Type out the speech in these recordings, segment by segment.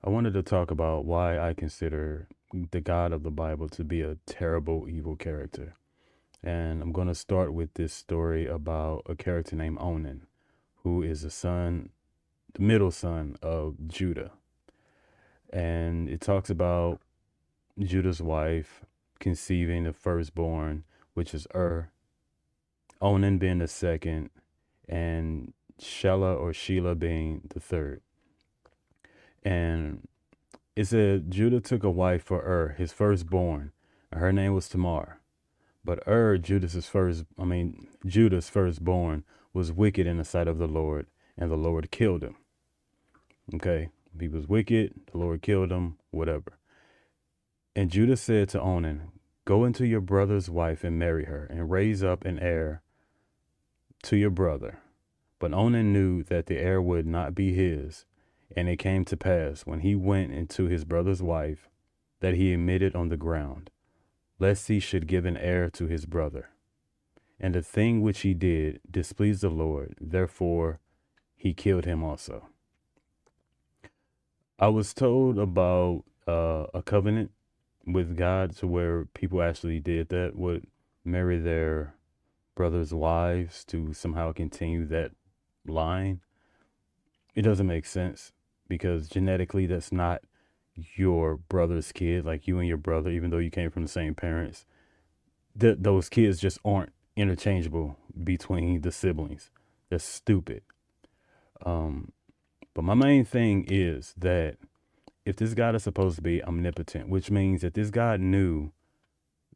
I wanted to talk about why I consider the God of the Bible to be a terrible, evil character. And I'm going to start with this story about a character named Onan, who is the middle son of Judah. And it talks about Judah's wife conceiving the firstborn, which is Onan being the second, and Shelah being the third. And it said Judah took a wife for his firstborn, and her name was Tamar. But Judah's firstborn was wicked in the sight of the Lord, and the Lord killed him. Okay, he was wicked, the Lord killed him, whatever. And Judah said to Onan, "Go into your brother's wife and marry her, and raise up an heir to your brother." But Onan knew that the heir would not be his. And it came to pass, when he went into his brother's wife, that he emitted on the ground, lest he should give an heir to his brother. And the thing which he did displeased the Lord, therefore he killed him also. I was told about a covenant with God to where people actually did that, would marry their brothers' wives to somehow continue that line. It doesn't make sense because genetically that's not your brother's kid, like you and your brother, even though you came from the same parents. Those kids just aren't interchangeable between the siblings. That's stupid. But my main thing is that if this God is supposed to be omnipotent, which means that this God knew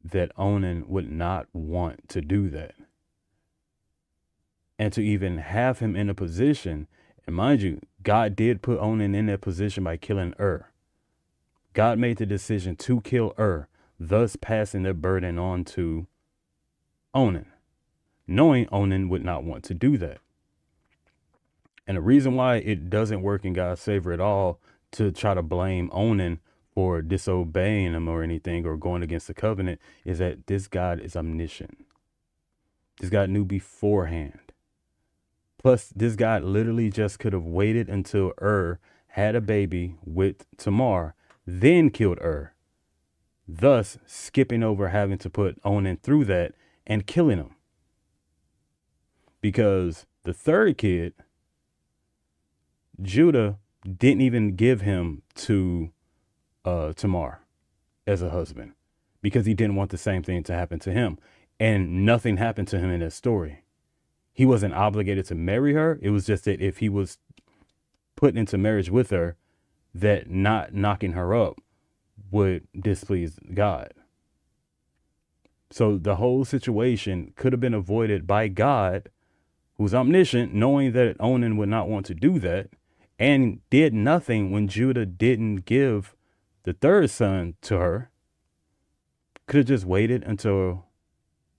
that Onan would not want to do that, and to even have him in a position, and mind you, God did put Onan in that position by killing God made the decision to kill thus passing the burden on to Onan, knowing Onan would not want to do that. And the reason why it doesn't work in God's favor at all to try to blame Onan for disobeying him or anything or going against the covenant is that this God is omniscient. This God knew beforehand. Plus, this God literally just could have waited until had a baby with Tamar, then killed thus skipping over having to put Onan through that and killing him. Because the third kid, Judah didn't even give him to Tamar as a husband because he didn't want the same thing to happen to him. And nothing happened to him in that story. He wasn't obligated to marry her. It was just that if he was put into marriage with her, that not knocking her up would displease God. So the whole situation could have been avoided by God, who's omniscient, knowing that Onan would not want to do that, and did nothing when Judah didn't give the third son to her. Could have just waited until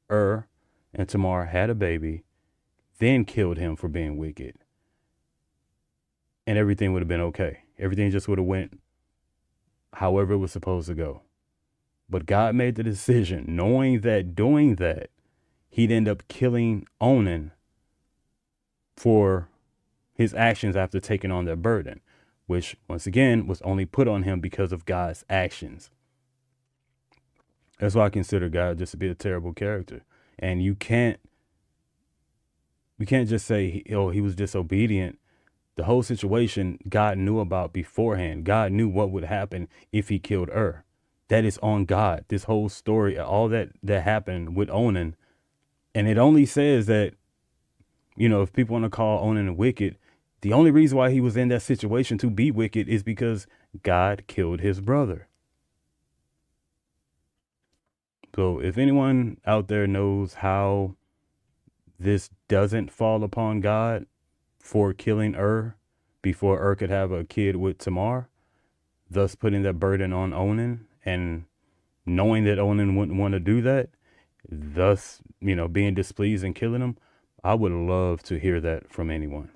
and Tamar had a baby, then killed him for being wicked. And everything would have been okay. Everything just would have went however it was supposed to go. But God made the decision, knowing that doing that, he'd end up killing Onan for his actions after taking on that burden, which once again was only put on him because of God's actions. That's why I consider God just to be a terrible character. And we can't just say, he was disobedient. The whole situation God knew about beforehand. God knew what would happen if he killed That is on God. This whole story, all that happened with Onan. And it only says that, if people want to call Onan wicked, the only reason why he was in that situation to be wicked is because God killed his brother. So if anyone out there knows how this doesn't fall upon God for killing before could have a kid with Tamar, thus putting that burden on Onan and knowing that Onan wouldn't want to do that, thus, being displeased and killing him, I would love to hear that from anyone.